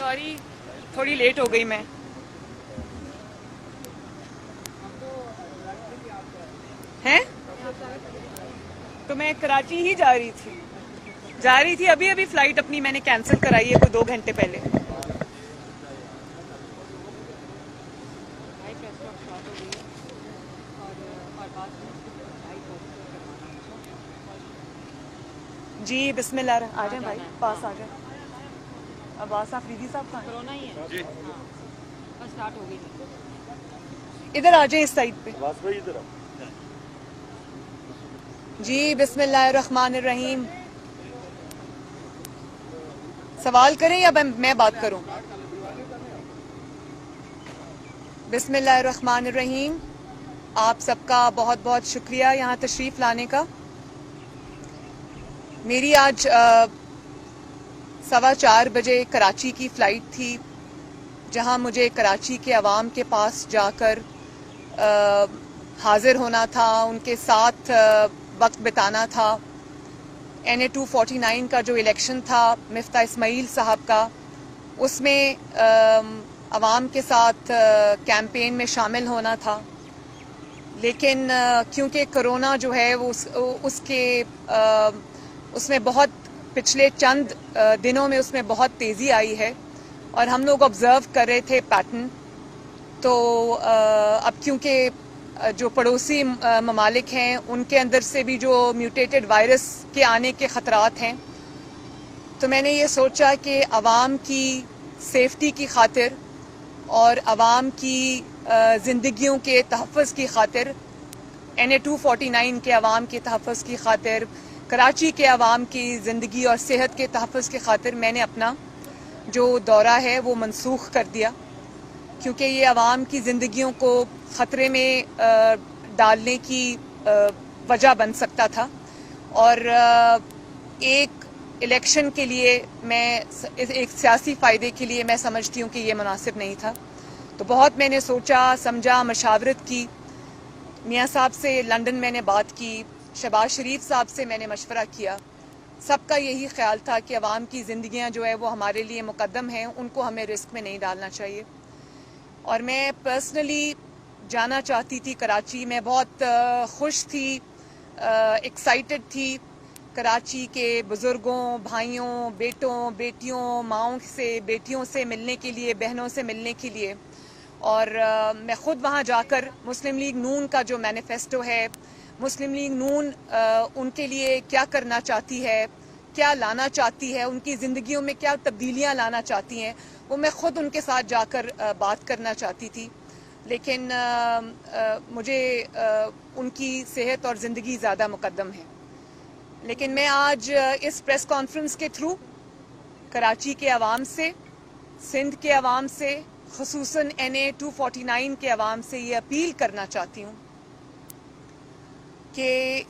Sorry थोड़ी late हो गई मैं। हैं? तो मैं कराची ही जा रही थी अभी अभी फ्लाइट अपनी मैंने कैंसिल कराई है कोई 2 घंटे पहले। जी बिस्मिल्लाह, आ जाए भाई पास आ जाए। अब्बास आफरीदी साहब कहाँ? कोरोना ही है जी, बस स्टार्ट हो गई। इधर आ जाए इस साइड पे। इधर जी बिस्मिल्लाहिर्रहमानिर्रहीम। सवाल करें या मैं बात करूं? बिस्मिल्लाहिर्रहमानिर्रहीम। आप सबका बहुत बहुत शुक्रिया यहाँ तशरीफ़ लाने का। मेरी आज 4:15 बजे कराची की फ़्लाइट थी, जहाँ मुझे कराची के अवाम के पास जाकर हाजिर होना था, उनके साथ वक्त बिताना था। NA 249 का जो इलेक्शन था मिफ्ता इस्माइल साहब का, उसमें अवाम के साथ कैंपेन में शामिल होना था। लेकिन क्योंकि कोरोना जो है वो उसमें बहुत पिछले चंद दिनों में उसमें बहुत तेज़ी आई है और हम लोग ऑब्ज़र्व कर रहे थे पैटर्न। तो अब क्योंकि जो पड़ोसी ममालिक हैं उनके अंदर से भी जो म्यूटेटेड वायरस के आने के ख़तरात हैं, तो मैंने ये सोचा कि आवाम की सेफ्टी की खातिर और आवाम की ज़िंदगियों के तहफ़्फ़ुज़ की खातिर, NA 249 के अवाम के तहफ़्फ़ुज़ की खातिर, कराची के अवाम की ज़िंदगी और सेहत के तहफ़्फ़ुज़ की खातिर मैंने अपना जो दौरा है वो मनसूख कर दिया, क्योंकि ये अवाम की ज़िंदगियों को ख़तरे में डालने की वजह बन सकता था। और एक इलेक्शन के लिए एक सियासी फ़ायदे के लिए मैं समझती हूँ कि ये मुनासिब नहीं था। तो बहुत मैंने सोचा समझा, मशावरत की, मियाँ साहब से लंदन मैंने बात की, शहबाज शरीफ साहब से मैंने मशवरा किया। सबका यही ख्याल था कि अवाम की ज़िंदगियाँ जो है वो हमारे लिए मुकद्दम हैं, उनको हमें रिस्क में नहीं डालना चाहिए। और मैं पर्सनली जाना चाहती थी कराची। मैं बहुत खुश थी, एक्साइटेड थी कराची के बुज़ुर्गों, भाइयों, बेटों, बेटियों, माओं से, बेटियों से मिलने के लिए, बहनों से मिलने के लिए। और मैं ख़ुद वहाँ जाकर मुस्लिम लीग नून का जो मैनिफेस्टो है, मुस्लिम लीग नून उनके लिए क्या करना चाहती है, क्या लाना चाहती है, उनकी ज़िंदगियों में क्या तब्दीलियाँ लाना चाहती हैं, वो मैं ख़ुद उनके साथ जाकर बात करना चाहती थी। लेकिन मुझे उनकी सेहत और ज़िंदगी ज़्यादा मुकद्दम है। लेकिन मैं आज इस प्रेस कॉन्फ्रेंस के थ्रू कराची के अवाम से, सिंध के अवाम से, ख़ुसूसन NA 249 के अवाम से ये अपील करना चाहती हूँ कि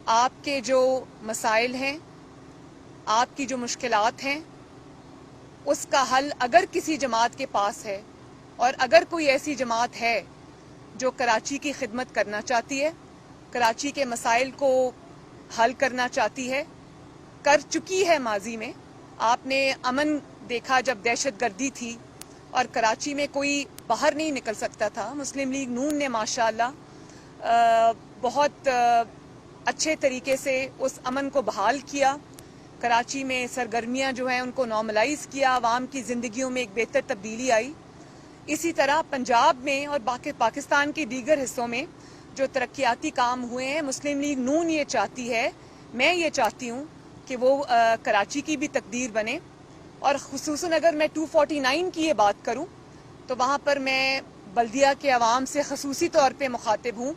आपके जो मसाइल हैं, आपकी जो मुश्किलात हैं, उसका हल अगर किसी जमात के पास है, और अगर कोई ऐसी जमात है जो कराची की खिदमत करना चाहती है, कराची के मसाइल को हल करना चाहती है, कर चुकी है माजी में। आपने अमन देखा जब दहशत गर्दी थी और कराची में कोई बाहर नहीं निकल सकता था। मुस्लिम लीग नून ने माशाअल्लाह बहुत अच्छे तरीके से उस अमन को बहाल किया। कराची में सरगर्मियाँ जो हैं उनको नॉर्मलाइज़ किया, आवाम की ज़िंदगियों में एक बेहतर तब्दीली आई। इसी तरह पंजाब में और पाकिस्तान के दीगर हिस्सों में जो तरक्याती काम हुए हैं, मुस्लिम लीग नून ये चाहती है, मैं ये चाहती हूँ कि वो कराची की भी तकदीर बने। और ख़ुसूसन अगर मैं 249 की ये बात करूँ तो वहाँ पर मैं बल्दिया के अवाम से ख़ुसूसी तौर पे मुखातिब हूँ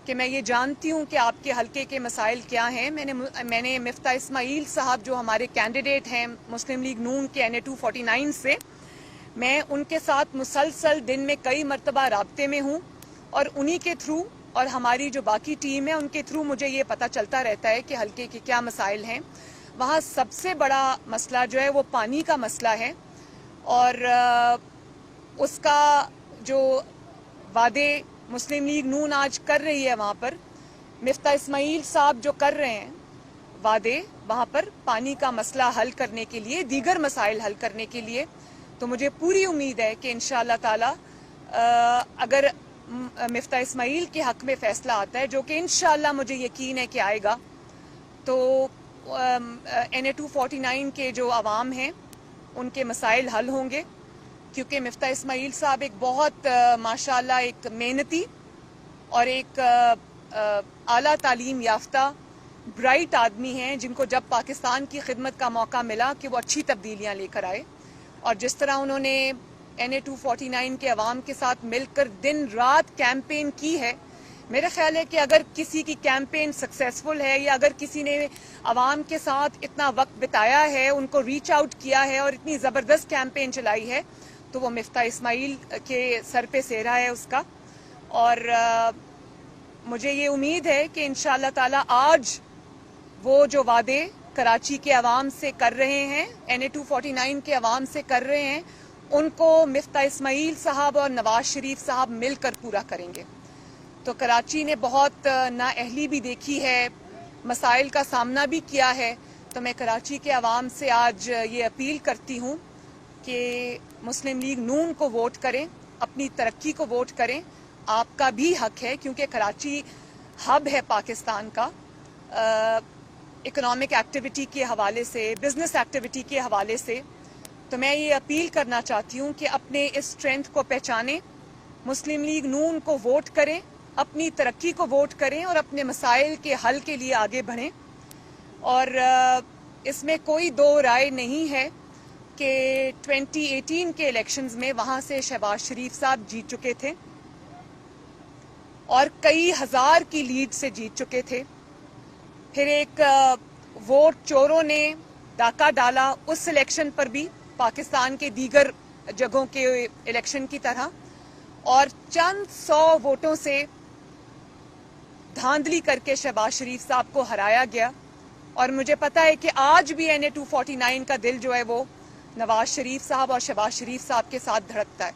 कि मैं ये जानती हूँ कि आपके हलके के मसाइल क्या हैं। मैंने मिफ्ता इस्माइल साहब जो हमारे कैंडिडेट हैं मुस्लिम लीग नून के NA 249 से, मैं उनके साथ मुसलसल दिन में कई मरतबा राब्ते में हूँ और उन्हीं के थ्रू और हमारी जो बाकी टीम है उनके थ्रू मुझे ये पता चलता रहता है कि हलके के क्या मसाइल हैं। वहाँ सबसे बड़ा मसला जो है वो पानी का मसला है और उसका जो वादे मुस्लिम लीग नून आज कर रही है, वहाँ पर मिफ्ता इस्माइल साहब जो कर रहे हैं وعدے وہاں پر پانی کا مسئلہ حل کرنے کے لیے, دیگر مسائل حل کرنے کے لیے. تو مجھے پوری امید ہے کہ انشاءاللہ تعالی اگر مفتاح اسماعیل کے حق میں فیصلہ آتا ہے, جو کہ انشاءاللہ مجھے یقین ہے کہ آئے گا, تو NA-249 کے جو عوام ہیں ان کے مسائل حل ہوں گے, کیونکہ مفتاح اسماعیل صاحب ایک بہت ماشاءاللہ ایک محنتی اور ایک اعلیٰ تعلیم یافتہ برائٹ آدمی ہیں, جن کو جب پاکستان کی خدمت کا موقع ملا کہ وہ اچھی تبدیلیاں لے کر آئے. اور جس طرح انہوں نے NA-249 کے عوام کے ساتھ مل کر دن رات کیمپین کی ہے, میرا خیال ہے کہ اگر کسی کی کیمپین سکسیسفل ہے, یا اگر کسی نے عوام کے ساتھ اتنا وقت بتایا ہے, ان کو ریچ آؤٹ کیا ہے اور اتنی زبردست کیمپین چلائی ہے, تو وہ مفتاح اسماعیل کے سر پہ سہرا ہے اس کا. اور مجھے یہ امید ہے کہ انشاءاللہ تعالی آج وہ جو وعدے کراچی کے عوام سے کر رہے ہیں, NA-249 کے عوام سے کر رہے ہیں, ان کو مفتاح اسماعیل صاحب اور نواز شریف صاحب مل کر پورا کریں گے. تو کراچی نے بہت نااہلی بھی دیکھی ہے, مسائل کا سامنا بھی کیا ہے. تو میں کراچی کے عوام سے آج یہ اپیل کرتی ہوں کہ مسلم لیگ نون کو ووٹ کریں, اپنی ترقی کو ووٹ کریں. آپ کا بھی حق ہے, کیونکہ کراچی ہب ہے پاکستان کا, اکنامک ایکٹیویٹی کے حوالے سے, بزنس ایکٹیویٹی کے حوالے سے. تو میں یہ اپیل کرنا چاہتی ہوں کہ اپنے اس اسٹرینتھ کو پہچانیں, مسلم لیگ نون کو ووٹ کریں, اپنی ترقی کو ووٹ کریں اور اپنے مسائل کے حل کے لیے آگے بڑھیں. اور اس میں کوئی دو رائے نہیں ہے کہ 2018 کے الیکشنز میں وہاں سے شہباز شریف صاحب جیت چکے تھے اور کئی ہزار کی لیڈ سے جیت چکے تھے. پھر ایک ووٹ چوروں نے ڈاکہ ڈالا اس الیکشن پر بھی, پاکستان کے دیگر جگہوں کے الیکشن کی طرح, اور چند 100 ووٹوں سے دھاندلی کر کے شہباز شریف صاحب کو ہرایا گیا. اور مجھے پتا ہے کہ آج بھی NA-249 کا دل جو ہے وہ نواز شریف صاحب اور شہباز شریف صاحب کے ساتھ دھڑکتا ہے.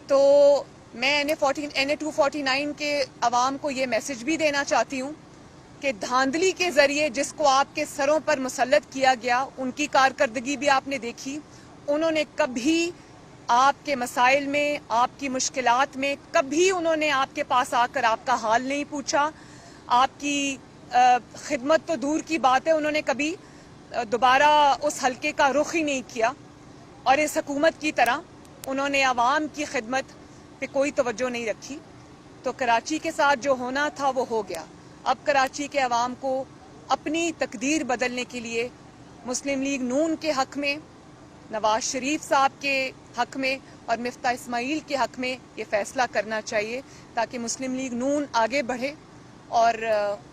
تو میں NA-249 کے عوام کو یہ میسج بھی دینا چاہتی ہوں کہ دھاندلی کے ذریعے جس کو آپ کے سروں پر مسلط کیا گیا, ان کی کارکردگی بھی آپ نے دیکھی. انہوں نے کبھی آپ کے مسائل میں, آپ کی مشکلات میں, کبھی انہوں نے آپ کے پاس آ کر آپ کا حال نہیں پوچھا. آپ کی خدمت تو دور کی بات ہے, انہوں نے کبھی دوبارہ اس حلقے کا رخ ہی نہیں کیا. اور اس حکومت کی طرح انہوں نے عوام کی خدمت پہ کوئی توجہ نہیں رکھی. تو کراچی کے ساتھ جو ہونا تھا وہ ہو گیا. اب کراچی کے عوام کو اپنی تقدیر بدلنے کے لیے مسلم لیگ نون کے حق میں, نواز شریف صاحب کے حق میں اور مفتاح اسماعیل کے حق میں یہ فیصلہ کرنا چاہیے, تاکہ مسلم لیگ نون آگے بڑھے اور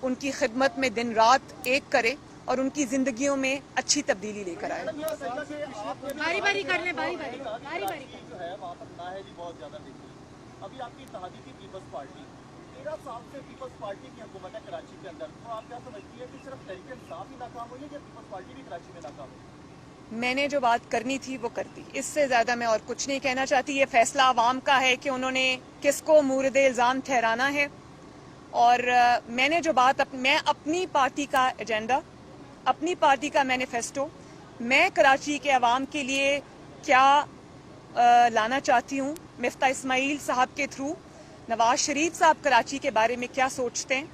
ان کی خدمت میں دن رات ایک کرے اور ان کی زندگیوں میں اچھی تبدیلی لے کر آئے. باری باری کر لیں, باری باری جو ہے وہاں پر نااہلی بہت زیادہ دیکھی. ابھی آپ کی اتحادی کی پیپلز پارٹی 13 سال سے پیپلز پارٹی کی حکومت ہے کراچی کے اندر, تو آپ کیا سمجھتی ہے کہ صرف تحریک انصاف ہی ناکام ہوئی ہے یا پیپلز پارٹی بھی کراچی میں ناکام ہوئی؟ میں نے جو بات کرنی تھی وہ کر دی, اس سے زیادہ میں اور کچھ نہیں کہنا چاہتی. یہ فیصلہ عوام کا ہے کہ انہوں نے کس کو مورد الزام ٹھہرانا ہے. اور میں نے جو بات میں اپنی پارٹی کا ایجنڈا, اپنی پارٹی کا مینیفیسٹو, میں کراچی کے عوام کے لیے کیا لانا چاہتی ہوں, مفتاح اسماعیل صاحب کے تھرو نواز شریف صاحب کراچی کے بارے میں کیا سوچتے ہیں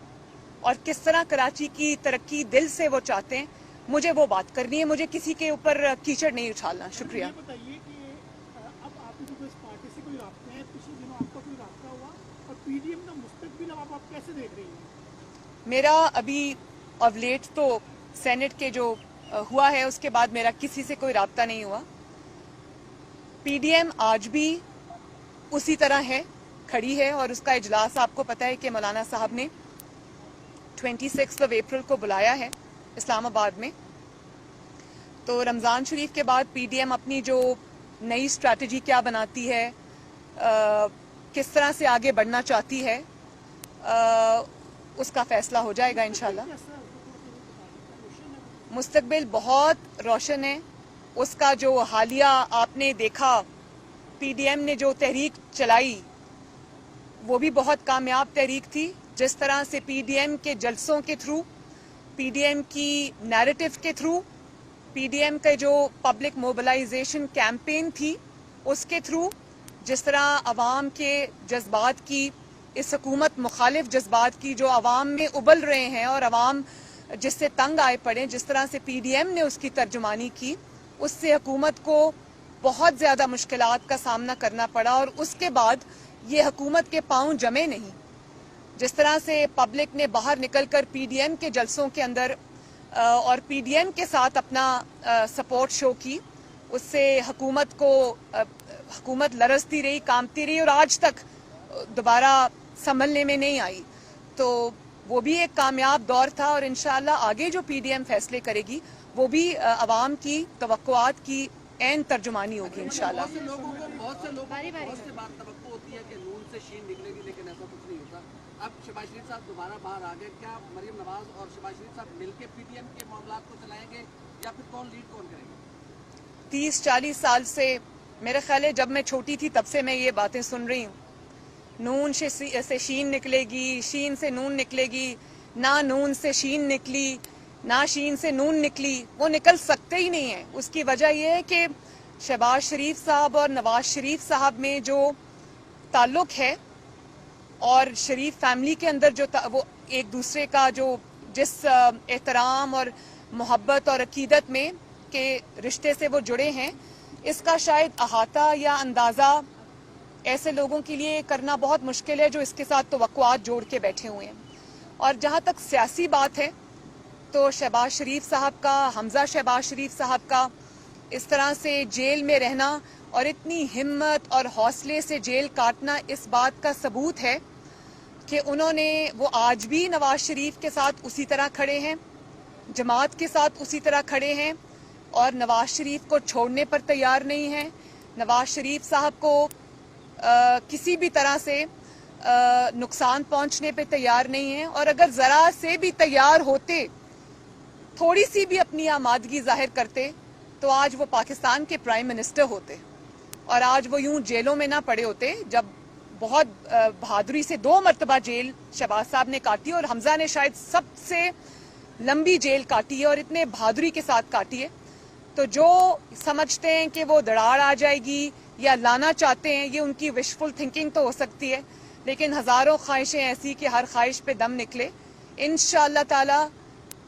اور کس طرح کراچی کی ترقی دل سے وہ چاہتے ہیں, مجھے وہ بات کرنی ہے. مجھے کسی کے اوپر کیچڑ نہیں اچھالنا. شکریہ. بتائیے کہ اب آپ کی اس پارٹی سے کوئی رابطہ ہے, پچھلے دنوں آپ کا کوئی رابطہ ہوا, اور PDM کا مستقبل آپ کیسے دیکھ رہی ہیں؟ میرا ابھی آف لیٹ تو سینٹ کے جو ہوا ہے اس کے بعد میرا کسی سے کوئی رابطہ نہیں ہوا. PDM آج بھی اسی طرح ہے, کھڑی ہے, اور اس کا اجلاس آپ کو پتہ ہے کہ مولانا صاحب نے 26 اپریل کو بلایا ہے اسلام آباد میں. تو رمضان شریف کے بعد PDM اپنی جو نئی اسٹریٹجی کیا بناتی ہے, کس طرح سے آگے بڑھنا چاہتی ہے, اس کا فیصلہ ہو جائے گا انشاءاللہ. مستقبل بہت روشن ہے. اس کا جو حالیہ آپ نے دیکھا, PDM نے جو تحریک چلائی وہ بھی بہت کامیاب تحریک تھی. جس طرح سے PDM کے جلسوں کے تھرو पीडीएम की नैरेटिव के थ्रू, पीडीएम के जो पब्लिक मोबिलाइजेशन कैंपेन थी उसके थ्रू, जिस तरह अवाम के जज्बात की, इस हुकूमत मुखालिफ जज्बात की जो अवाम में उबल रहे हैं और अवाम जिससे तंग आए पड़े, जिस तरह से पीडीएम ने उसकी तर्जुमानी की, उससे हुकूमत को बहुत ज़्यादा मुश्किलात का सामना करना पड़ा। और उसके बाद ये हुकूमत के पांव जमे नहीं। जिस तरह से पब्लिक ने बाहर निकलकर पीडीएम के जलसों के अंदर और पीडीएम के साथ अपना सपोर्ट शो की, उससे हुकूमत लरसती रही, कांपती रही और आज तक दोबारा संभलने में नहीं आई। तो वो भी एक कामयाब दौर था और इंशाअल्लाह आगे जो पीडीएम फैसले करेगी वो भी अवाम की तवक्कुआत की ऐन तर्जुमानी होगी इंशाअल्लाह। बहुत से बात तवक्को होती है कि नून से शीन निकलेगी, लेकिन ऐसा कुछ नहीं होता। अब शहबाज शरीफ साहब दोबारा बाहर आ गए, क्या मरियम नवाज और शहबाज शरीफ साहब मिलकर पीडीएम के मामलात को चलाएंगे या फिर कौन करेंगे? 30-40 साल से, मेरे ख्याल है जब मैं छोटी थी तब से मैं ये बातें सुन रही हूँ। नून से शीन निकलेगी, शीन से नून निकलेगी, ना नून से शीन निकली, ना शीन से नून निकली। वो निकल सकते ही नहीं है। उसकी वजह यह है कि शहबाज शरीफ साहब और नवाज शरीफ साहब में जो ताल्लुक है और शरीफ फैमिली के अंदर जो वो एक दूसरे का जो जिस एहतराम और मोहब्बत और अकीदत में के रिश्ते से वो जुड़े हैं, इसका शायद अहाता या अंदाज़ा ऐसे लोगों के लिए करना बहुत मुश्किल है जो इसके साथ तवक्कुआत जोड़ के बैठे हुए हैं। और जहाँ तक सियासी बात है तो शहबाज शरीफ साहब का, हमजा शहबाज शरीफ साहब का इस तरह से जेल में रहना और इतनी हिम्मत और हौसले से जेल काटना इस बात का सबूत है कि वो आज भी नवाज शरीफ के साथ उसी तरह खड़े हैं, जमात के साथ उसी तरह खड़े हैं और नवाज शरीफ को छोड़ने पर तैयार नहीं हैं। नवाज शरीफ साहब को किसी भी तरह से नुकसान पहुंचने पे तैयार नहीं हैं और अगर ज़रा से भी तैयार होते, थोड़ी सी भी अपनी आमादगी जाहिर करते तो आज वो पाकिस्तान के प्राइम मिनिस्टर होते और आज वो यूं जेलों में ना पड़े होते। जब बहुत बहादुरी से 2 मरतबा जेल शहबाज साहब ने काटी और हमजा ने शायद सबसे लंबी जेल काटी है और इतने बहादुरी के साथ काटी है। तो जो समझते हैं कि वो दरार आ जाएगी या लाना चाहते हैं, ये उनकी विशफुल थिंकिंग तो हो सकती है, लेकिन हज़ारों ख्वाहिशें ऐसी कि हर ख्वाहिश पे दम निकले। इंशाअल्लाह ताला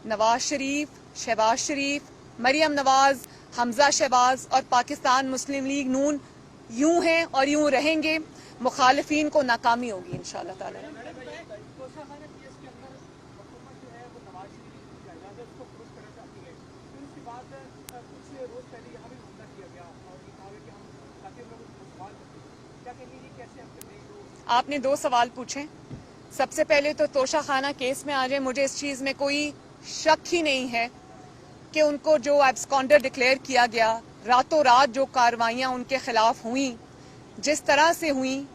नवाज शरीफ, शहबाज शरीफ, मरियम नवाज, हमजा शहबाज और पाकिस्तान मुस्लिम लीग नून यूं हैं और यूं रहेंगे। मुखालिफिन को नाकामी होगी इंशाअल्लाह ताला। आपने 2 सवाल पूछे। सबसे पहले तो तोशा खाना केस में आ जाए, मुझे इस चीज़ में कोई शक ही नहीं है कि उनको जो एब्सकॉन्डर डिक्लेयर किया गया, रातों रात जो कार्रवाइयाँ उनके खिलाफ हुई, जिस तरह से हुई,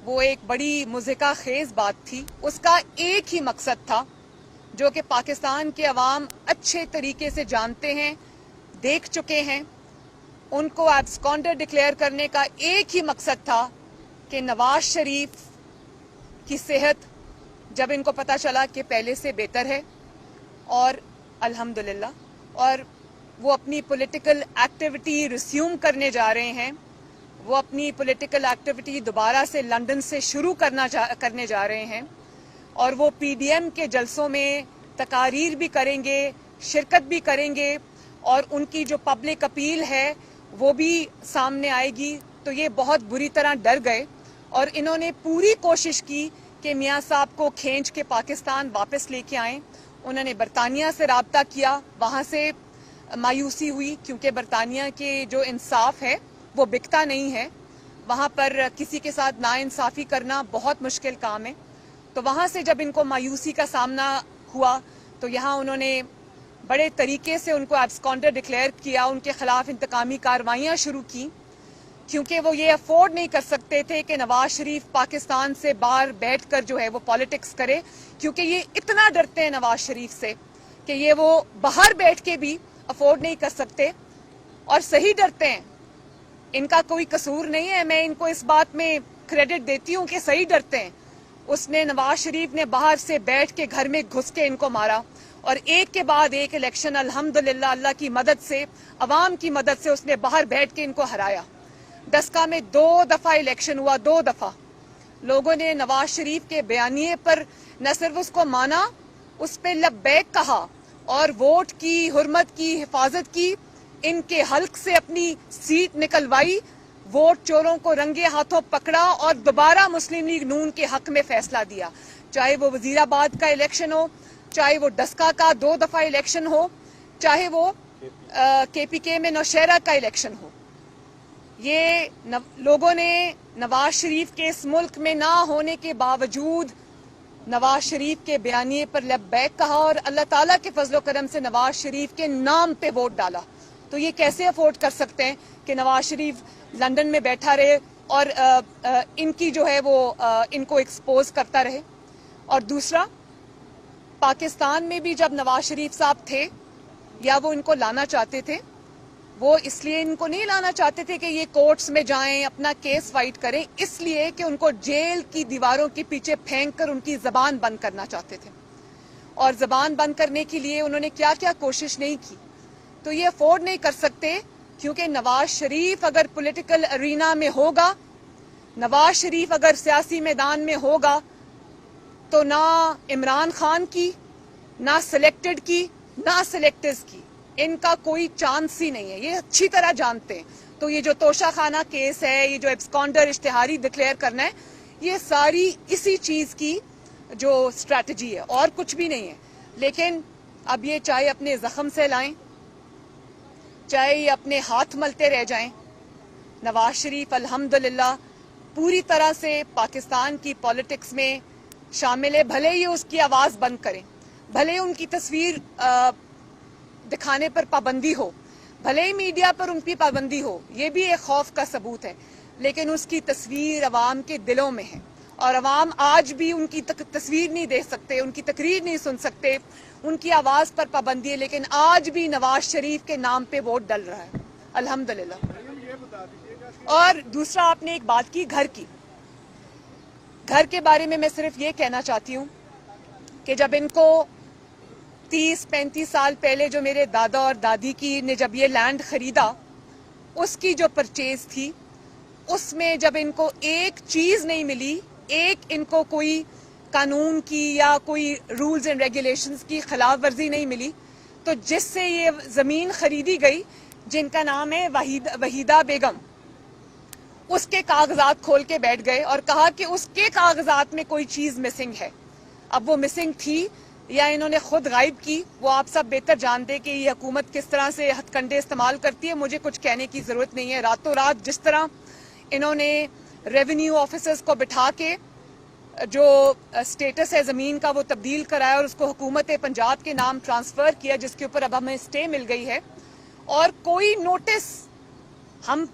वो एक बड़ी मुज़िका खेज बात थी। उसका एक ही मकसद था जो कि पाकिस्तान के अवाम अच्छे तरीके से जानते हैं, देख चुके हैं। उनको एब्सकॉन्डर डिक्लेयर करने का एक ही मकसद था कि नवाज शरीफ की सेहत जब इनको पता चला कि पहले से बेहतर है और अल्हम्दुलिल्लाह, और वो अपनी पॉलिटिकल एक्टिविटी रिज्यूम करने जा रहे हैं, वो अपनी पॉलिटिकल एक्टिविटी दोबारा से लंदन से शुरू करने जा रहे हैं और वो पीडीएम के जलसों में तकारीर भी करेंगे, शिरकत भी करेंगे और उनकी जो पब्लिक अपील है वो भी सामने आएगी। तो ये बहुत बुरी तरह डर गए और इन्होंने पूरी कोशिश की कि मियाँ साहब को खींच के पाकिस्तान वापस लेके आएं। उन्होंने बरतानिया से राब्ता किया, वहाँ से मायूसी हुई क्योंकि बरतानिया के जो इंसाफ है वो बिकता नहीं है, वहाँ पर किसी के साथ नाइंसाफ़ी करना बहुत मुश्किल काम है। तो वहाँ से जब इनको मायूसी का सामना हुआ तो यहाँ उन्होंने बड़े तरीके से उनको एब्सकॉन्डर डिक्लेयर किया, उनके खिलाफ इंतकामी कार्रवाइयाँ शुरू की क्योंकि वो ये अफोर्ड नहीं कर सकते थे कि नवाज शरीफ पाकिस्तान से बाहर बैठकर जो है वो पॉलिटिक्स करे, क्योंकि ये इतना डरते हैं नवाज शरीफ से कि ये वो बाहर बैठ के भी अफोर्ड नहीं कर सकते और सही डरते हैं। इनका कोई कसूर नहीं है, मैं इनको इस बात में क्रेडिट देती हूँ कि सही डरते हैं। उसने नवाज शरीफ ने बाहर से बैठ के घर में घुस के इनको मारा اور ایک کے بعد ایک الیکشن الحمدللہ اللہ کی مدد سے، عوام کی مدد سے اس نے باہر بیٹھ کے ان کو ہرایا۔ ڈسکا میں 2 دفعہ الیکشن ہوا، 2 دفعہ لوگوں نے نواز شریف کے بیانیے پر نہ صرف اس کو مانا، اس پہ لبیک کہا اور ووٹ کی حرمت کی حفاظت کی، ان کے حلق سے اپنی سیٹ نکلوائی، ووٹ چوروں کو رنگے ہاتھوں پکڑا اور دوبارہ مسلم لیگ نون کے حق میں فیصلہ دیا، چاہے وہ وزیر آباد کا الیکشن ہو، چاہے وہ ڈسکا کا 2 دفعہ الیکشن ہو، چاہے وہ کے پی کے میں نوشہرہ کا الیکشن ہو۔ یہ لوگوں نے نواز شریف کے اس ملک میں نہ ہونے کے باوجود نواز شریف کے بیانیے پر لبیک کہا اور اللہ تعالیٰ کے فضل و کرم سے نواز شریف کے نام پہ ووٹ ڈالا۔ تو یہ کیسے افورڈ کر سکتے ہیں کہ نواز شریف لندن میں بیٹھا رہے اور ان کی جو ہے وہ ان کو ایکسپوز کرتا رہے؟ اور دوسرا، پاکستان میں بھی جب نواز شریف صاحب تھے یا وہ ان کو لانا چاہتے تھے، وہ اس لیے ان کو نہیں لانا چاہتے تھے کہ یہ کورٹس میں جائیں اپنا کیس فائٹ کریں، اس لیے کہ ان کو جیل کی دیواروں کے پیچھے پھینک کر ان کی زبان بند کرنا چاہتے تھے۔ اور زبان بند کرنے کے لیے انہوں نے کیا کیا کوشش نہیں کی، تو یہ افورڈ نہیں کر سکتے، کیونکہ نواز شریف اگر پولیٹیکل ارینا میں ہوگا، نواز شریف اگر سیاسی میدان میں ہوگا، تو نہ عمران خان کی، نہ سلیکٹڈ کی، نہ سلیکٹرز کی، ان کا کوئی چانس ہی نہیں ہے، یہ اچھی طرح جانتے ہیں۔ تو یہ جو توشہ خانہ کیس ہے، یہ جو ایبسکانڈر اشتہاری ڈکلیئر کرنا ہے، یہ ساری اسی چیز کی جو اسٹریٹجی ہے اور کچھ بھی نہیں ہے۔ لیکن اب یہ چاہے اپنے زخم سے لائیں، چاہے یہ اپنے ہاتھ ملتے رہ جائیں، نواز شریف الحمدللہ پوری طرح سے پاکستان کی پالیٹکس میں شامل ہے، بھلے ہی اس کی آواز بند کریں، بھلے ہی ان کی تصویر دکھانے پر پابندی ہو، بھلے ہی میڈیا پر ان کی پابندی ہو، یہ بھی ایک خوف کا ثبوت ہے، لیکن اس کی تصویر عوام کے دلوں میں ہے اور عوام آج بھی ان کی تصویر نہیں دیکھ سکتے، ان کی تقریر نہیں سن سکتے، ان کی آواز پر پابندی ہے، لیکن آج بھی نواز شریف کے نام پہ ووٹ ڈل رہا ہے الحمدللہ۔ اور دوسرا، آپ نے ایک بات کی گھر کی، گھر کے بارے میں صرف یہ کہنا چاہتی ہوں کہ جب ان کو 30-35 سال پہلے جو میرے دادا اور دادی کی نے جب یہ لینڈ خریدا، اس کی جو پرچیز تھی، اس میں جب ان کو ایک چیز نہیں ملی، ایک ان کو کوئی قانون کی یا کوئی رولز اینڈ ریگولیشنز کی خلاف ورزی نہیں ملی، تو جس سے یہ زمین خریدی گئی، جن کا نام ہے وحیدہ بیگم، اس کے کاغذات کھول کے بیٹھ گئے اور کہا کہ اس کے کاغذات میں کوئی چیز مسنگ ہے۔ اب وہ مسنگ تھی یا انہوں نے خود غائب کی، وہ آپ سب بہتر جانتے کہ یہ حکومت کس طرح سے ہتھ کنڈے استعمال کرتی ہے، مجھے کچھ کہنے کی ضرورت نہیں ہے۔ راتوں رات جس طرح انہوں نے ریونیو آفیسرز کو بٹھا کے جو سٹیٹس ہے زمین کا وہ تبدیل کرایا اور اس کو حکومت پنجاب کے نام ٹرانسفر کیا، جس کے اوپر اب ہمیں اسٹے مل گئی ہے، اور کوئی نوٹس، ہم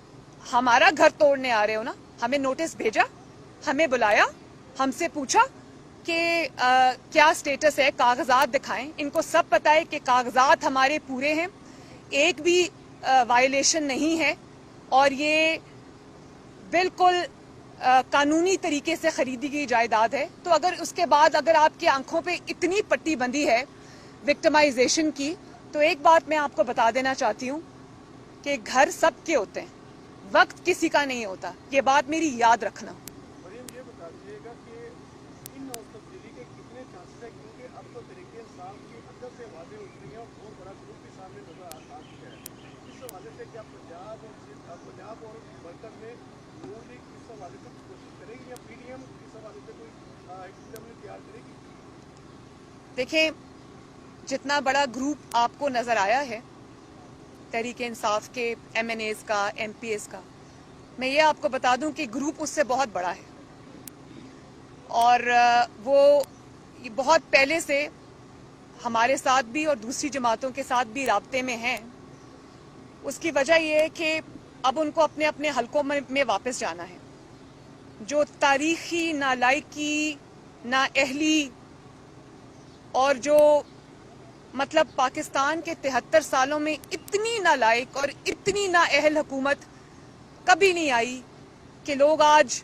ہمارا گھر توڑنے آ رہے ہو نا، ہمیں نوٹس بھیجا، ہمیں بلایا، ہم سے پوچھا کہ کیا سٹیٹس ہے، کاغذات دکھائیں۔ ان کو سب پتہ ہے کہ کاغذات ہمارے پورے ہیں، ایک بھی وائلیشن نہیں ہے، اور یہ بالکل قانونی طریقے سے خریدی گئی جائیداد ہے۔ تو اگر اس کے بعد اگر آپ کی آنکھوں پہ اتنی پٹی بندی ہے وکٹمائزیشن کی، تو ایک بات میں آپ کو بتا دینا چاہتی ہوں کہ گھر سب کے ہوتے ہیں، وقت کسی کا نہیں ہوتا، یہ بات میری یاد رکھنا۔ مریم، یہ بتا دیجیے گا کہ ان تبدیلی کے کتنے چانسز ہیں، کیونکہ اب تو تحریک انصاف کی اندر سے آوازیں اٹھ رہی ہیں اور بہت بڑا گروپ بھی سامنے نظر آ چکا ہے، اس حوالے سے کیا پنجاب اور برکت میں نون لیگ اس حوالے سے کوشش کرے گی یا پی ڈی ایم اس حوالے سے کوئی تیار کرے گی؟ دیکھیں، جتنا بڑا گروپ آپ کو نظر آیا ہے تحریک انصاف کے ایم این ایز کا، ایم پی ایز کا، میں یہ آپ کو بتا دوں کہ گروپ اس سے بہت بڑا ہے، اور وہ بہت پہلے سے ہمارے ساتھ بھی اور دوسری جماعتوں کے ساتھ بھی رابطے میں ہیں۔ اس کی وجہ یہ ہے کہ اب ان کو اپنے اپنے حلقوں میں واپس جانا ہے۔ جو تاریخی نالائکی، نااہلی اور جو مطلب پاکستان کے 73 سالوں میں اتنی نالائق اور اتنی نااہل حکومت کبھی نہیں آئی کہ لوگ آج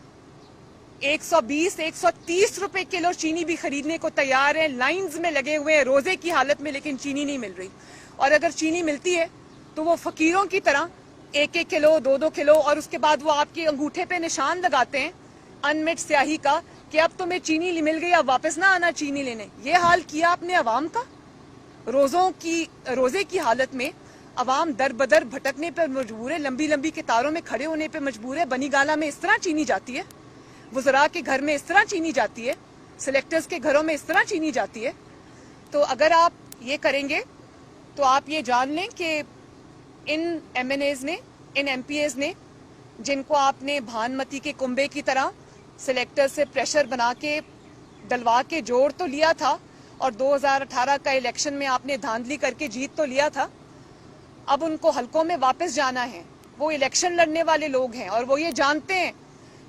120 130 रुपए किलो चीनी भी खरीदने को तैयार हैं, लाइंस में लगे हुए हैं रोजे की हालत में, लेकिन चीनी नहीं मिल रही। और अगर चीनी मिलती है तो वो फकीरों की तरह 1-1 किलो 2-2 किलो, और उसके बाद वो आपके अंगूठे पे निशान लगाते हैं अनमिट स्याही का कि अब तुम्हें चीनी मिल गई, अब वापस ना आना चीनी लेने। ये हाल किया आपने अवाम का। रोजे की हालत में अवाम दर बदर भटकने पर मजबूर है, लंबी लंबी कतारों में खड़े होने पर मजबूर है। बनी गाला में इस तरह चीनी जाती है, वज़रा के घर में इस तरह चीनी जाती है, सिलेक्टर्स के घरों में इस तरह चीनी जाती है। तो अगर आप ये करेंगे तो आप ये जान लें कि इन MNAs ने, इन MPAs ने, जिनको आपने भानमती के कुंबे की तरह सिलेक्टर से प्रेशर बना के डलवा के जोड़ तो लिया था, और 2018 का इलेक्शन में आपने धांधली करके जीत तो लिया था, अब उनको हलकों में वापस जाना है। वो इलेक्शन लड़ने वाले लोग हैं और वो ये जानते हैं,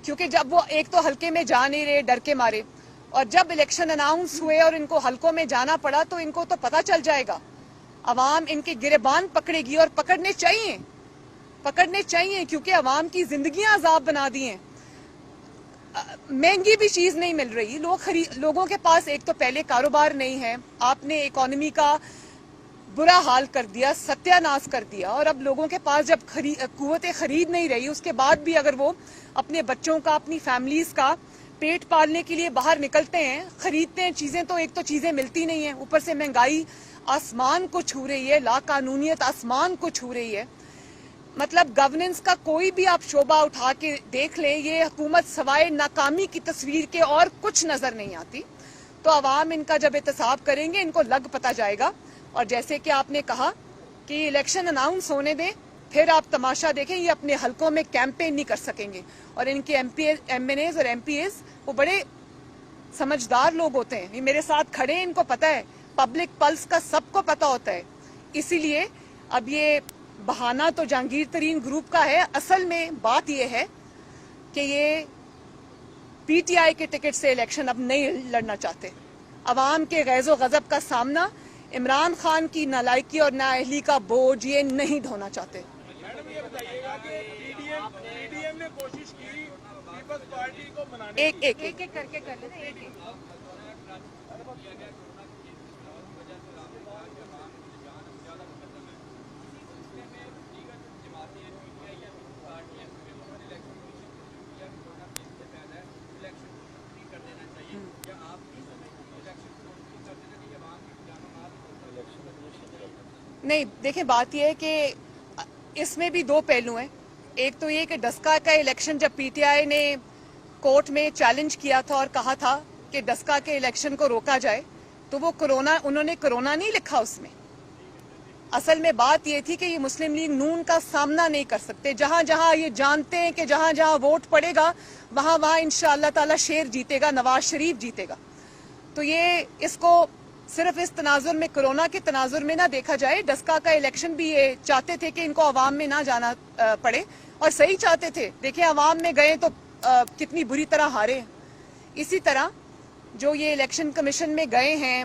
क्योंकि जब वो एक तो हलके में जा नहीं रहे डर के मारे, और जब इलेक्शन अनाउंस हुए और इनको हलकों में जाना पड़ा तो इनको तो पता चल जाएगा, अवाम इनके गिरेबान पकड़ेगी। और पकड़ने चाहिए क्योंकि अवाम की जिंदगियां अजाब बना दी हैं। महंगी भी चीज नहीं मिल रही, लोगों के पास एक तो पहले कारोबार नहीं है, आपने इकोनॉमी का बुरा हाल कर दिया, सत्यानाश कर दिया, और अब लोगों के पास जब कुव्वत खरीद नहीं रही, उसके बाद भी अगर वो अपने बच्चों का, अपनी फैमिलीज का पेट पालने के लिए बाहर निकलते हैं, खरीदते हैं चीजें, तो एक तो चीजें मिलती नहीं है, ऊपर से महंगाई आसमान को छू रही है, लाकानूनियत आसमान को छू रही है। मतलब गवर्नेंस का कोई भी आप शोबा उठा के देख लें, ये हुकूमत सवाए नाकामी की तस्वीर के और कुछ नजर नहीं आती। तो अवाम इनका जब एहतसाब करेंगे, इनको लग पता जाएगा। और जैसे कि आपने कहा कि इलेक्शन अनाउंस होने दें, फिर आप तमाशा देखें, ये अपने हलकों में कैंपेन नहीं कर सकेंगे। और इनके MNAs और MPAs वो बड़े समझदार लोग होते हैं, ये मेरे साथ खड़े हैं, इनको पता है, पब्लिक पल्स का सबको पता होता है। इसीलिए अब ये बहाना तो जहांगीर तरीन ग्रुप का है, असल में बात ये है कि ये PTI के टिकट से इलेक्शन अब नहीं लड़ना चाहते। अवाम के गैज़ो गज़ब का सामना, इमरान खान की नालायकी और नाअहली का बोझ ये नहीं ढोना चाहते। मैडम ये बताइएगा कि PDM ने कोशिश की पीपल्स पार्टी को मनाने एक करके कर लेना, एक नहीं, देखें बात यह है कि इसमें भी दो पहलू हैं। एक तो ये कि डस्का का इलेक्शन जब PTI ने कोर्ट में चैलेंज किया था और कहा था कि डस्का के इलेक्शन को रोका जाए, तो वो उन्होंने कोरोना नहीं लिखा उसमें। असल में बात ये थी कि ये मुस्लिम लीग नून का सामना नहीं कर सकते। जहां जहां ये जानते हैं कि जहां जहां वोट पड़ेगा वहां वहां इंशाअल्लाह ताला शेर जीतेगा, नवाज शरीफ जीतेगा। तो ये इसको सिर्फ इस तनाजुर में, कोरोना के तनाजुर में ना देखा जाए। डस्का का इलेक्शन भी ये चाहते थे कि इनको अवाम में ना जाना पड़े, और सही चाहते थे। देखिए अवाम में गए तो कितनी बुरी तरह हारे। इसी तरह जो ये इलेक्शन कमीशन में गए हैं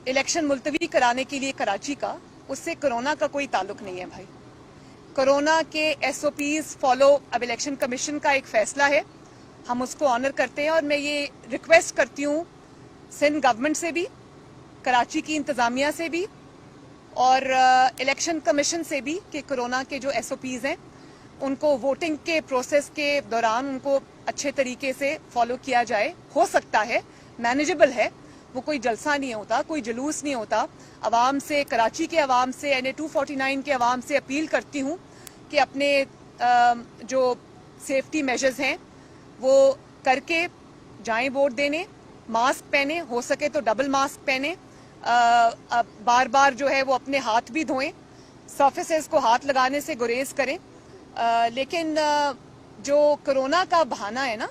इलेक्शन मुलतवी कराने के लिए कराची का, उससे कोरोना का कोई ताल्लुक नहीं है भाई। कोरोना के SOPs फॉलो, अब इलेक्शन कमीशन का एक फैसला है, हम उसको ऑनर करते हैं। और मैं ये रिक्वेस्ट करती हूँ सिंध गवर्नमेंट से भी, कराची की इंतज़ामिया से भी और इलेक्शन कमीशन से भी कि कोरोना के जो SOPs हैं उनको वोटिंग के प्रोसेस के दौरान उनको अच्छे तरीके से फॉलो किया जाए। हो सकता है, मैनेजेबल है, वो कोई जलसा नहीं होता, कोई जुलूस नहीं होता। अवाम से, कराची के अवाम से, NA 249 के अवाम से अपील करती हूँ कि अपने जो सेफ्टी मेजर्स हैं वो करके जाएं वोट देने, मास्क पहने, हो सके तो डबल मास्क पहने, बार बार जो है वो अपने हाथ भी धोएं, सर्फेसेस को हाथ लगाने से गुरेज करें। लेकिन जो कोरोना का बहाना है ना,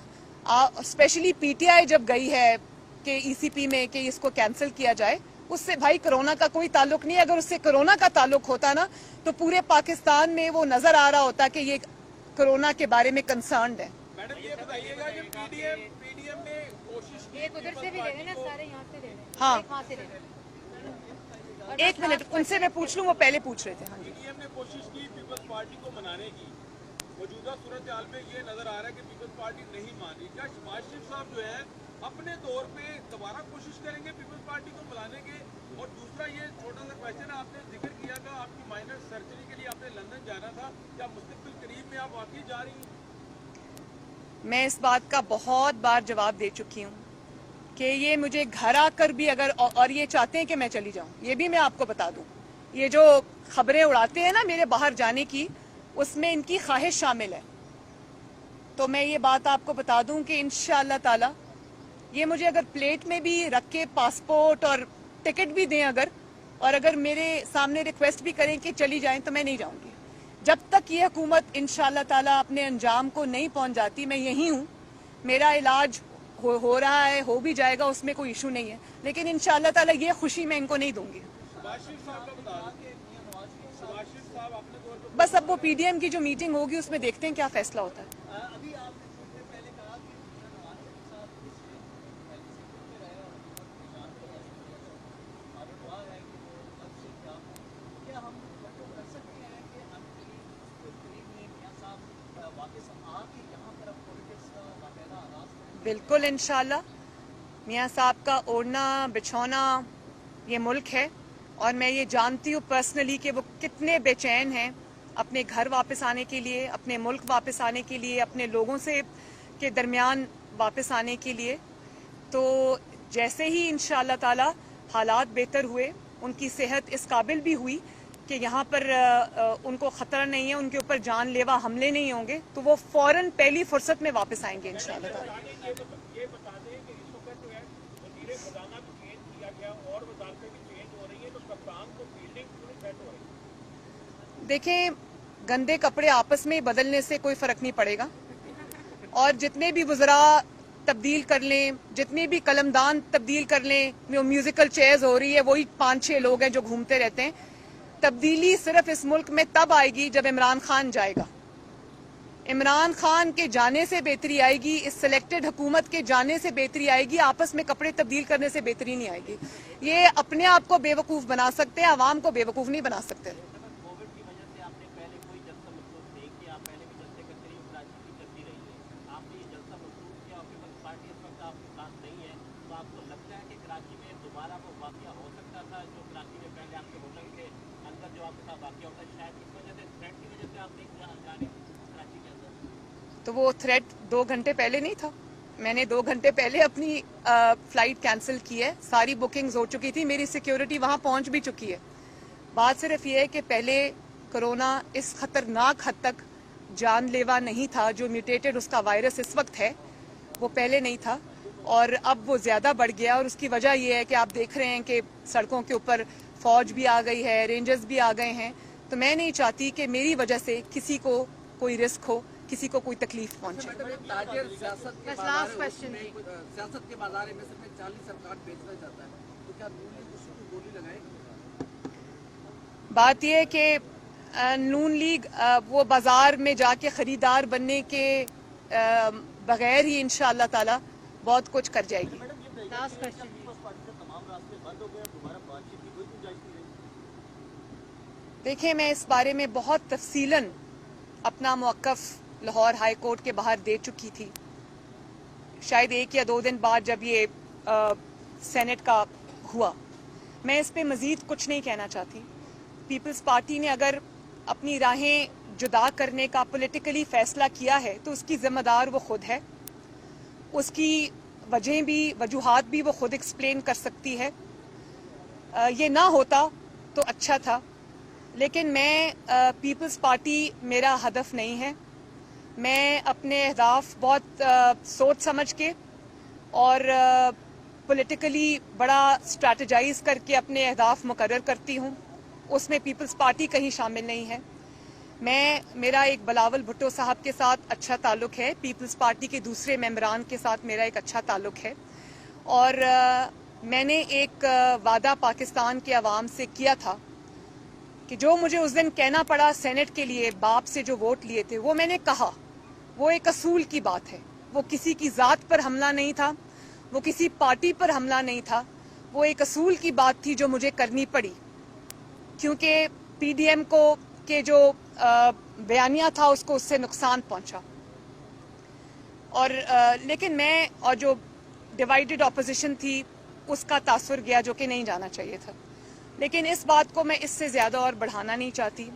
स्पेशली PTI जब गई है कि ECP में कि इसको कैंसिल किया जाए, उससे भाई कोरोना का कोई ताल्लुक नहीं है। अगर उससे कोरोना का ताल्लुक होता ना तो पूरे पाकिस्तान में वो नजर आ रहा होता कि ये कोरोना के बारे में कंसर्न्ड है। मैडम ये बताइएगा कि PDM ने कोशिश की, एक उधर से भी ले लेना, सारे यहाँ से ले लेना, हाँ। एक वहाँ से ले लेना। एक मिनट, उनसे मैं पूछ लूं, वो पहले पूछ रहे थे। हाँ जी। PDM ने कोशिश की पीपल्स पार्टी को मनाने की, मौजूदा सूरत हाल में ये नजर आ रहा है कि पीपल्स पार्टी नहीं मान रही। क्या शहबाज शरीफ साहब जो है अपने तौर पे दोबारा कोशिश करेंगे पीपल्स पार्टी को बुलाने के? और दूसरा ये छोटा सा क्वेश्चन, आपने जिक्र किया था आपकी माइनर सर्जरी के लिए आपने लंदन जाना था, क्या मुस्तकबिल करीब में आप वाकई जा रही हैं? मैं इस बात का बहुत बार जवाब दे चुकी हूँ कि ये मुझे घर आकर भी अगर और ये चाहते हैं कि मैं चली जाऊँ, ये भी मैं आपको बता दूँ। ये जो खबरें उड़ाते हैं ना मेरे बाहर जाने की, उसमें इनकी ख्वाहिश शामिल है। तो मैं ये बात आपको बता दूं कि इंशाअल्लाह ताला ये मुझे अगर प्लेट में भी रख के पासपोर्ट और टिकट भी दें अगर, और अगर मेरे सामने रिक्वेस्ट भी करें कि चली जाएं, तो मैं नहीं जाऊंगी। जब तक ये हुकूमत इंशाअल्लाह ताला अपने अंजाम को नहीं पहुंच जाती, मैं यही हूँ। मेरा इलाज हो रहा है, हो भी जाएगा, उसमें कोई इशू नहीं है, लेकिन इंशाअल्लाह ताला ये खुशी मैं इनको नहीं दूंगी। शहबाज शरीफ साहब का बता दें, शहबाज शरीफ साहब अपने तौर पे बस अब वो पीडीएम की जो मीटिंग होगी उसमें देखते हैं क्या फैसला होता है। अभी आपने कुछ देर पहले कहा कि नवाज शरीफ साहब एग्जीक्यूटिव में रहे और और दुआ है कि वो पद से क्या हो। क्या हम कर सकते हैं कि हम करीब में मियां साहब वापस आके यहाँ पर अब पॉलिटिक्स का वाक़या आगाज करें? बिल्कुल इंशाल्लाह। मियाँ साहब का ओढ़ना बिछौना ये मुल्क है, और मैं ये जानती हूँ पर्सनली कि वो कितने बेचैन हैं अपने घर वापस आने के लिए, अपने मुल्क वापस आने के लिए, अपने लोगों से के दरमियान वापस आने के लिए। तो जैसे ही इंशाअल्लाह ताला हालात बेहतर हुए, उनकी सेहत इस काबिल भी हुई कि यहाँ पर उनको ख़तरा नहीं है, उनके ऊपर जानलेवा हमले नहीं होंगे, तो वो फौरन पहली फुर्सत में वापस आएंगे इंशाअल्लाह ताला। ये बता दें कि इस वक्त जो है वजीर खजाना को चेंज किया गया और वजारतें भी चेंज हो रही है, तो कप्तान को फील्डिंग पूरी सेट हो रही है। देखें, गंदे कपड़े आपस में बदलने से कोई फर्क नहीं पड़ेगा, और जितने भी वज़रा तब्दील कर लें, जितने भी कलमदान तब्दील कर लें, म्यूजिकल चेयर्स हो रही है, वही 5-6 लोग हैं जो घूमते रहते हैं। तब्दीली सिर्फ इस मुल्क में तब आएगी जब इमरान खान जाएगा। इमरान खान के जाने से बेहतरी आएगी, इस सिलेक्टेड हुकूमत के जाने से बेहतरी आएगी, आपस में कपड़े तब्दील करने से बेहतरी नहीं आएगी। ये अपने आप को बेवकूफ़ बना सकते हैं, आवाम को बेवकूफ़ नहीं बना सकते। कोविड की वजह से आपने पहले कोई जलसा मखसूस नहीं किया, आप पहले भी जलसे करते रही, राजनीति करती रही है, आपने ये जलसा मखसूस किया और पीपल्स पार्टी इस वक्त आपके साथ नहीं है, तो आपको लगता है कि कराची में दोबारा वो वाक़या हो सकता था जो कराची में पहले आपके होटल के अंदर जो आपके साथ वाक़या होता है, शायद इस वजह से थ्रेट की वजह से आप नहीं जा रहे कराची के अंदर? तो वो थ्रेट 2 घंटे पहले नहीं था। मैंने 2 घंटे पहले अपनी फ्लाइट कैंसिल की है, सारी बुकिंग्स हो चुकी थी, मेरी सिक्योरिटी वहाँ पहुँच भी चुकी है। बात सिर्फ ये है कि पहले कोरोना इस खतरनाक हद तक जानलेवा नहीं था, जो म्यूटेटेड उसका वायरस इस वक्त है वो पहले नहीं था, और अब वो ज़्यादा बढ़ गया। और उसकी वजह ये है कि आप देख रहे हैं कि सड़कों के ऊपर फौज भी आ गई है, रेंजर्स भी आ गए हैं। तो मैं नहीं चाहती कि मेरी वजह से किसी को कोई रिस्क हो, किसी को कोई तकलीफ पहुंचे। ताजिर सियासत के बस बाजार last है, question उसमें सियासत के बाजार में सिर्फ 40 सरकार बेचना चाहता है, तो क्या नून लीग उसको गोली लगाएगी? बात यह है कि नून लीग वो बाजार में जाके खरीदार बनने के बगैर ही इंशाअल्लाह ताला बहुत कुछ कर जाएगी। Last question. पीपल्स पार्टी से तमाम रास्ते बंद हो गए, दोबारा बातचीत की कोई गुंजाइश नहीं रही? देखिए, मैं इस बारे में बहुत तफसीलन अपना मौक़िफ़ लाहौर हाई कोर्ट के बाहर दे चुकी थी, शायद 1 या 2 दिन बाद जब ये सेनेट का हुआ। मैं इस पे मज़ीद कुछ नहीं कहना चाहती। पीपल्स पार्टी ने अगर अपनी राहें जुदा करने का पॉलिटिकली फ़ैसला किया है तो उसकी ज़िम्मेदार वो खुद है, उसकी वजहें भी, वजूहात भी वो खुद एक्सप्लेन कर सकती है। ये ना होता तो अच्छा था, लेकिन मैं पीपल्स पार्टी मेरा हदफ नहीं है। मैं अपने अहदाफ बहुत सोच समझ के और पॉलिटिकली बड़ा स्ट्रैटेजाइज करके अपने अहदाफ मुकर्रर करती हूँ, उसमें पीपल्स पार्टी कहीं शामिल नहीं है। मेरा एक बिलावल भुट्टो साहब के साथ अच्छा ताल्लुक़ है, पीपल्स पार्टी के दूसरे मेंबरान के साथ मेरा एक अच्छा ताल्लुक़ है, और मैंने एक वादा पाकिस्तान के अवाम से किया था कि जो मुझे उस दिन कहना पड़ा सेनेट के लिए, बाप से जो वोट लिए थे, वो मैंने कहा। वो एक असूल की बात है, वो किसी की ज़ात पर हमला नहीं था, वो किसी पार्टी पर हमला नहीं था, वो एक असूल की बात थी जो मुझे करनी पड़ी, क्योंकि पीडीएम को के जो बयानिया था उसको उससे नुकसान पहुंचा। और लेकिन मैं और जो डिवाइडेड ऑपोजिशन थी उसका तासुर गया, जो कि नहीं जाना चाहिए था। लेकिन इस बात को मैं इससे ज़्यादा और बढ़ाना नहीं चाहती।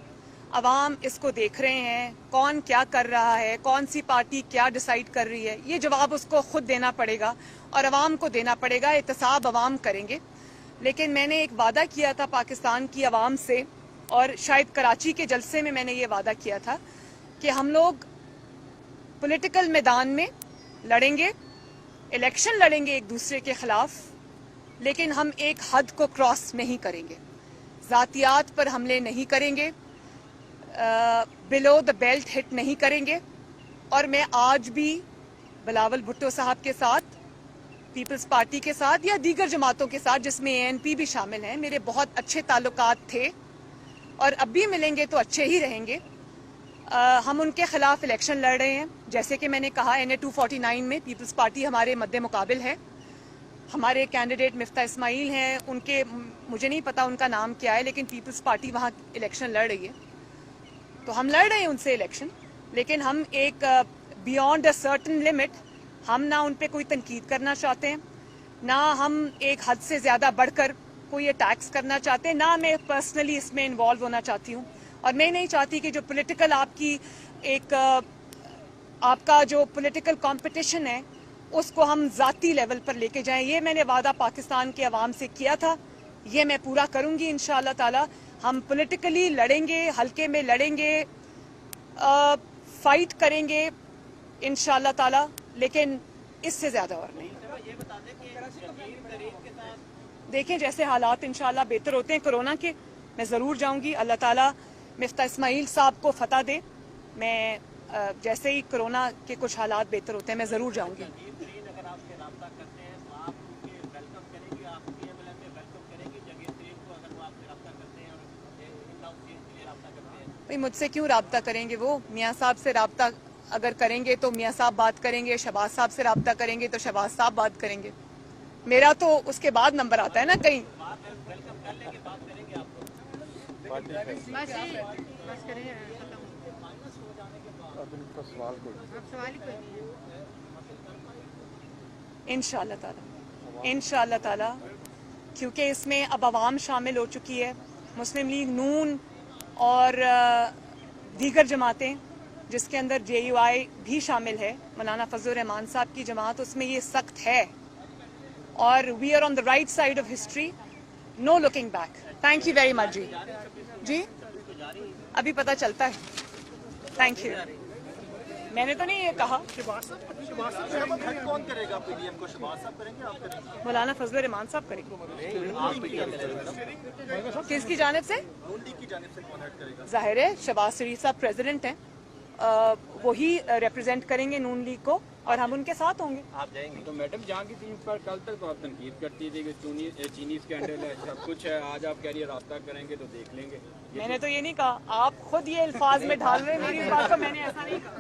अवाम इसको देख रहे हैं, कौन क्या कर रहा है, कौन सी पार्टी क्या डिसाइड कर रही है, ये जवाब उसको खुद देना पड़ेगा और अवाम को देना पड़ेगा। एहतसाब अवाम करेंगे। लेकिन मैंने एक वादा किया था पाकिस्तान की अवाम से, और शायद कराची के जलसे में मैंने ये वादा किया था कि हम लोग पॉलिटिकल मैदान में लड़ेंगे, इलेक्शन लड़ेंगे एक दूसरे के खिलाफ, लेकिन हम एक हद को क्रॉस नहीं करेंगे। जातियात पर हमले नहीं करेंगे, बिलो द बेल्ट हिट नहीं करेंगे। और मैं आज भी बिलावल भुट्टो साहब के साथ, पीपल्स पार्टी के साथ या दीगर जमातों के साथ जिसमें ANP भी शामिल हैं, मेरे बहुत अच्छे ताल्लुकात थे और अब भी मिलेंगे तो अच्छे ही रहेंगे। हम उनके खिलाफ इलेक्शन लड़ रहे हैं। जैसे कि मैंने कहा, NA 249 में पीपल्स पार्टी हमारे मद्दे मुकाबिल है। हमारे कैंडिडेट मिफ्ता इस्माइल हैं, उनके मुझे नहीं पता उनका नाम क्या है, लेकिन पीपल्स पार्टी वहाँ इलेक्शन लड़ रही है, तो हम लड़ रहे हैं उनसे इलेक्शन। लेकिन हम एक बियॉन्ड अ सर्टन लिमिट, हम ना उन पे कोई तनकीद करना चाहते हैं, ना हम एक हद से ज़्यादा बढ़कर कोई अटैक्स करना चाहते हैं, ना मैं पर्सनली इसमें इन्वॉल्व होना चाहती हूँ। और मैं नहीं चाहती कि जो पॉलिटिकल आपका जो पॉलिटिकल कंपटीशन है उसको हम ज़ाती लेवल पर लेके जाएं। ये मैंने वादा पाकिस्तान के अवाम से किया था, ये मैं पूरा करूंगी इंशाअल्लाह ताला। हम पॉलिटिकली लड़ेंगे, हल्के में लड़ेंगे, फाइट करेंगे इंशाअल्लाह ताला, लेकिन इससे ज़्यादा और नहीं। देखें जैसे हालात इंशाअल्लाह बेहतर होते हैं कोरोना के, मैं ज़रूर जाऊंगी। अल्लाह ताला मिफ्ता इस्माइल साहब को फतह दे। मैं जैसे ही कोरोना के कुछ हालात बेहतर होते हैं मैं ज़रूर जाऊंगी। अगर आपसे रब्ता करते हैं तो आप उनके वेलकम करेंगे, आप PMLN में वेलकम करेंगे जगह तरीक को, अगर वो आपसे रब्ता करते हैं और इन के लिए रब्ता करते हैं? भाई मुझसे क्यों रब्ता करेंगे? वो मियाँ साहब से रब्ता अगर करेंगे तो मियाँ साहब बात करेंगे, शहबाज साहब से रब्ता करेंगे तो शहबाज साहब बात करेंगे। मेरा तो उसके बाद नंबर आता है ना कहीं। वेलकम कर लेंगे, बात करेंगे आप लोग। बस करेंगे खत्म। अब सवाल ही कोई नहीं है। इंशाअल्लाह ताला, क्योंकि इसमें अब आवाम शामिल हो चुकी है, मुस्लिम लीग नून और दीगर जमातें जिसके अंदर JUI भी शामिल है, मौलाना फजलुर रहमान साहब की जमात, उसमें ये सख्त है और we are on the right side of history, no looking back. Thank you very much जी अभी पता चलता है। Thank you. मैंने तो नहीं ये कहा। हेड कौन करेगा PDM को? शहबाज साहब करेंगे, आप करेंगे? मौलाना फजलुर रहमान साहब करेंगे। किसकी जानिब से? नून लीग की जानिब से कौन हेड करेगा? जाहिर है शहबाज शरीफ साहब प्रेसिडेंट हैं, वही रिप्रेजेंट करेंगे नून लीग को और हम उनके साथ होंगे। आप जाएंगे? तो मैडम जहाँ की टीम पर कल तक तो आप तनकीद करती थी कि चीनी स्कैंडल है, सब कुछ है, आज आप कह रही है रास्ता करेंगे तो देख लेंगे। मैंने तो ये नहीं कहा, आप खुद ये अल्फाज में ढाल रहे हैं मेरी इस बात को, मैंने ऐसा नहीं कहा।